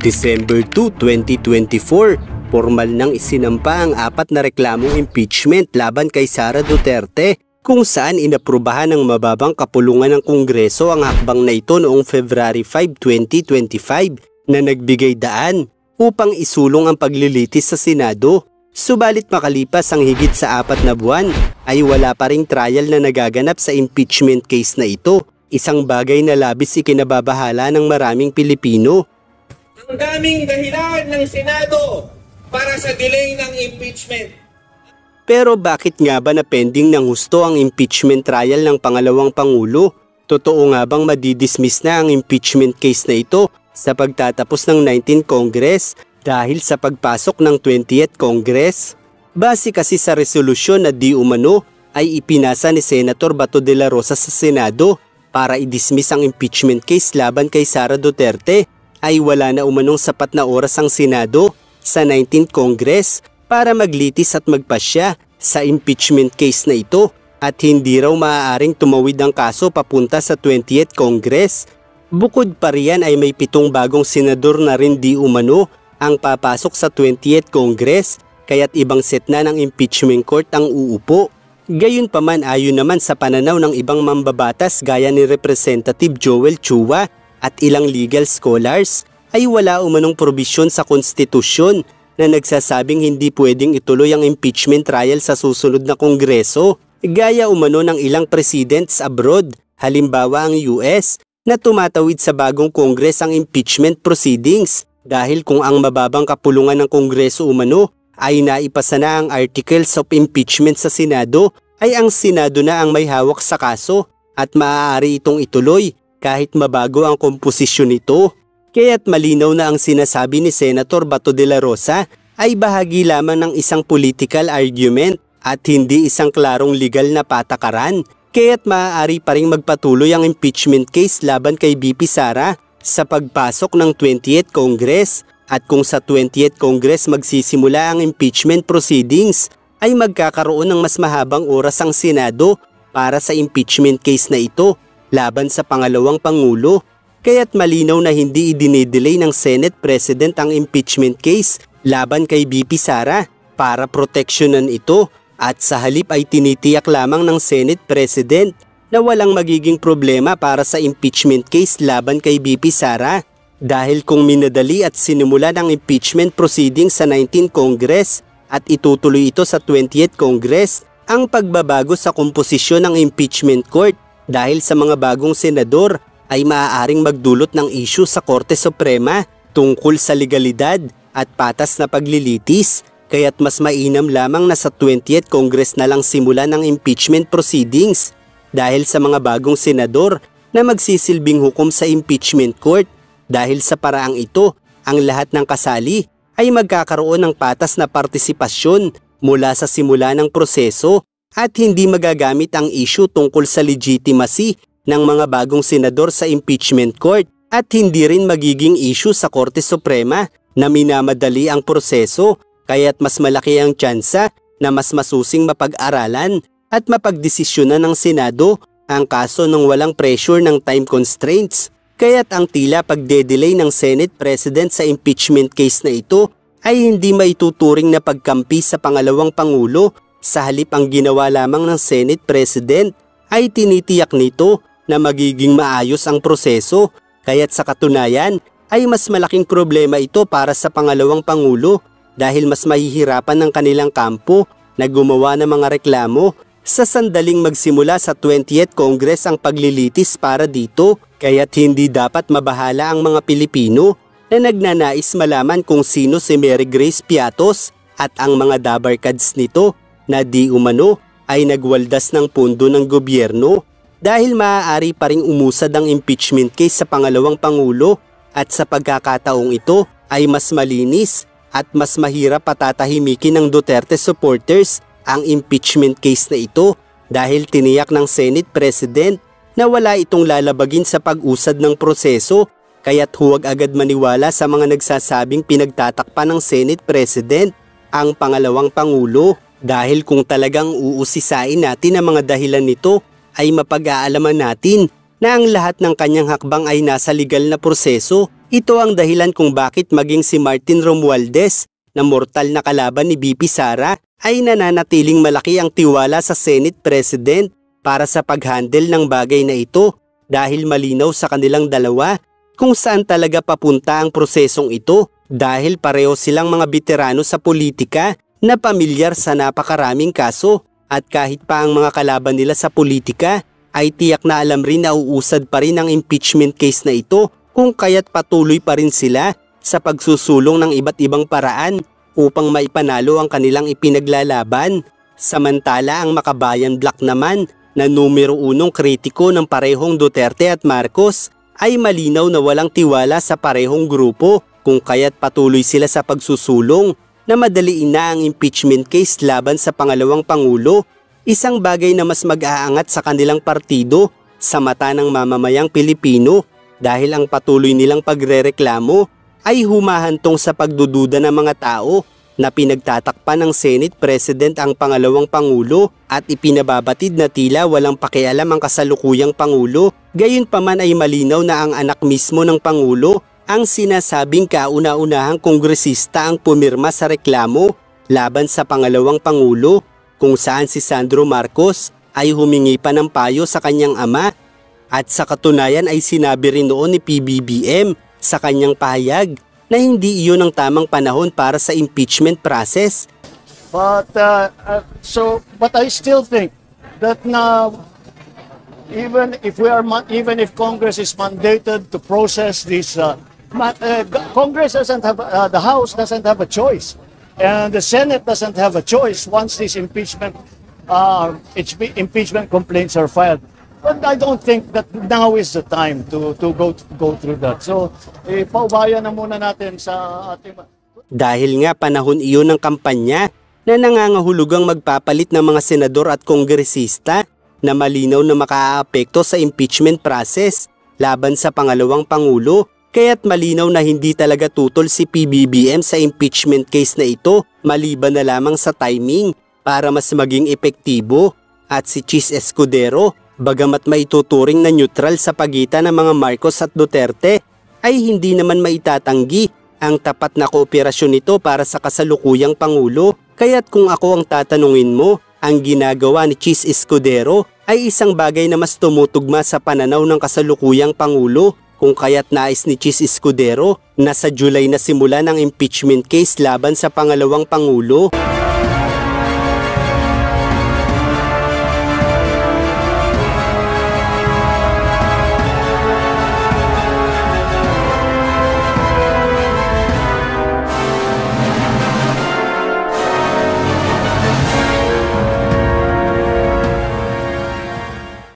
December 2, 2024, formal nang isinampa ang 4 na reklamong impeachment laban kay Sara Duterte, kung saan inaprubahan ng mababang kapulungan ng Kongreso ang hakbang na ito noong February 5, 2025 na nagbigay daan upang isulong ang paglilitis sa Senado. Subalit makalipas ang higit sa 4 na buwan ay wala pa ring trial na nagaganap sa impeachment case na ito, isang bagay na labis ikinababahala ng maraming Pilipino. Ang daming dahilan ng Senado para sa delay ng impeachment. Pero bakit nga ba na pending ng husto ang impeachment trial ng pangalawang Pangulo? Totoo nga bang madidismiss na ang impeachment case na ito sa pagtatapos ng 19th Congress dahil sa pagpasok ng 20th Congress? Base kasi sa resolusyon na di umano ay ipinasa ni Senator Bato de la Rosa sa Senado para i-dismiss ang impeachment case laban kay Sara Duterte, ay wala na umanong sapat na oras ang Senado sa 19th Congress para maglitis at magpasya sa impeachment case na ito at hindi raw maaaring tumawid ang kaso papunta sa 20th Congress. Bukod pa riyan ay may 7 bagong senador na rin di umano ang papasok sa 20th Congress, kaya't ibang set na ng impeachment court ang uupo. Gayunpaman, ayon naman sa pananaw ng ibang mambabatas gaya ni Representative Joel Chua at ilang legal scholars, ay wala umanong probisyon sa konstitusyon na nagsasabing hindi pwedeng ituloy ang impeachment trial sa susunod na Kongreso, gaya umano ng ilang presidents abroad, halimbawa ang US, na tumatawid sa bagong Kongres ang impeachment proceedings dahil kung ang mababang kapulungan ng Kongreso umano ay naipasa na ang articles of impeachment sa Senado, ay ang Senado na ang may hawak sa kaso at maaari itong ituloy kahit mabago ang komposisyon nito. Kaya't malinaw na ang sinasabi ni Senator Bato de la Rosa ay bahagi lamang ng isang political argument at hindi isang klarong legal na patakaran. Kaya't maaari pa ring magpatuloy ang impeachment case laban kay BP Sara sa pagpasok ng 20th Congress, at kung sa 20th Congress magsisimula ang impeachment proceedings ay magkakaroon ng mas mahabang oras ang Senado para sa impeachment case na ito laban sa pangalawang Pangulo. Kaya't malinaw na hindi idinidelay ng Senate President ang impeachment case laban kay BP Sara para proteksyonan ito, at sa halip ay tinitiyak lamang ng Senate President na walang magiging problema para sa impeachment case laban kay BP Sara. Dahil kung minadali at sinimula ng impeachment proceedings sa 19th Congress at itutuloy ito sa 20th Congress, ang pagbabago sa komposisyon ng impeachment court dahil sa mga bagong senador ay maaaring magdulot ng issue sa Korte Suprema tungkol sa legalidad at patas na paglilitis, kaya't mas mainam lamang na sa 20th Congress na lang simula ng impeachment proceedings dahil sa mga bagong senador na magsisilbing hukom sa impeachment court. Dahil sa paraang ito, ang lahat ng kasali ay magkakaroon ng patas na partisipasyon mula sa simula ng proseso at hindi magagamit ang issue tungkol sa legitimacy ng mga bagong senador sa impeachment court, at hindi rin magiging issue sa Korte Suprema na minamadali ang proseso, kaya't mas malaki ang tsansa na mas masusing mapag-aralan at mapagdesisyonan ng Senado ang kaso ng walang pressure ng time constraints. Kaya't ang tila pagde-delay ng Senate President sa impeachment case na ito ay hindi maituturing na pagkampi sa pangalawang Pangulo. Sa halip, ang ginawa lamang ng Senate President ay tinitiyak nito na magiging maayos ang proseso. Kaya't sa katunayan ay mas malaking problema ito para sa pangalawang Pangulo dahil mas mahihirapan ng kanilang kampo na gumawa ng mga reklamo sa sandaling magsimula sa 20th Congress ang paglilitis para dito. Kaya't hindi dapat mabahala ang mga Pilipino na nagnanais malaman kung sino si Mary Grace Piatos at ang mga dabarkads nito na di umano ay nagwaldas ng pondo ng gobyerno, dahil maaari pa ring umusad ang impeachment case sa pangalawang Pangulo, at sa pagkakataong ito ay mas malinis at mas mahirap patatahimikin ng Duterte supporters ang impeachment case na ito dahil tiniyak ng Senate President na wala itong lalabagin sa pag-usad ng proseso, kaya't huwag agad maniwala sa mga nagsasabing pinagtatakpan ng Senate President ang pangalawang Pangulo, dahil kung talagang uusisain natin ang mga dahilan nito ay mapag-aalaman natin na ang lahat ng kanyang hakbang ay nasa legal na proseso Ito ang dahilan kung bakit maging si Martin Romualdez na mortal na kalaban ni BP Sara ay nananatiling malaki ang tiwala sa Senate President para sa pag-handle ng bagay na ito dahil malinaw sa kanilang dalawa kung saan talaga papunta ang prosesong ito dahil pareho silang mga veterano sa politika na pamilyar sa napakaraming kaso at kahit pa ang mga kalaban nila sa politika ay tiyak na alam rin na uusad pa rin ang impeachment case na ito kung kaya't patuloy pa rin sila sa pagsusulong ng iba't ibang paraan upang maipanalo ang kanilang ipinaglalaban. Samantala ang Makabayan Black naman na numero 1 kritiko ng parehong Duterte at Marcos ay malinaw na walang tiwala sa parehong grupo kung kaya't patuloy sila sa pagsusulong na madaliin na ang impeachment case laban sa pangalawang Pangulo, isang bagay na mas mag-aangat sa kanilang partido sa mata ng mamamayang Pilipino dahil ang patuloy nilang pagrereklamo ay humahantong sa pagdududa ng mga tao na pinagtatakpan ng Senate President ang pangalawang Pangulo at ipinababatid na tila walang pakialam ang kasalukuyang Pangulo. Gayunpaman ay malinaw na ang anak mismo ng Pangulo ang sinasabing kauna-unahang kongresista ang pumirma sa reklamo laban sa pangalawang Pangulo kung saan si Sandro Marcos ay humingi pa ng payo sa kanyang ama at sa katunayan ay sinabi rin noon ni PBBM sa kanyang pahayag na hindi iyon ang tamang panahon para sa impeachment process. But I still think that now even if Congress is mandated to process this, Congress doesn't have the House doesn't have a choice, and the Senate doesn't have a choice once these impeachment complaints are filed. But I don't think that now is the time to go through that. So, paubayan na muna natin sa ating... Dahil nga panahon iyon ng kampanya na nangangahulugang magpapalit ng mga senador at kongresista na malinaw na makaaapekto sa impeachment process laban sa pangalawang Pangulo, kaya't malinaw na hindi talaga tutol si PBBM sa impeachment case na ito maliban na lamang sa timing para mas maging epektibo. At si Chis Escudero, bagamat maituturing na neutral sa pagitan ng mga Marcos at Duterte, ay hindi naman maitatanggi ang tapat na kooperasyon nito para sa kasalukuyang Pangulo. Kaya't kung ako ang tatanungin mo, ang ginagawa ni Chis Escudero ay isang bagay na mas tumutugma sa pananaw ng kasalukuyang Pangulo, kung kaya't nais ni Chis Escudero na sa July na simula ng impeachment case laban sa pangalawang Pangulo.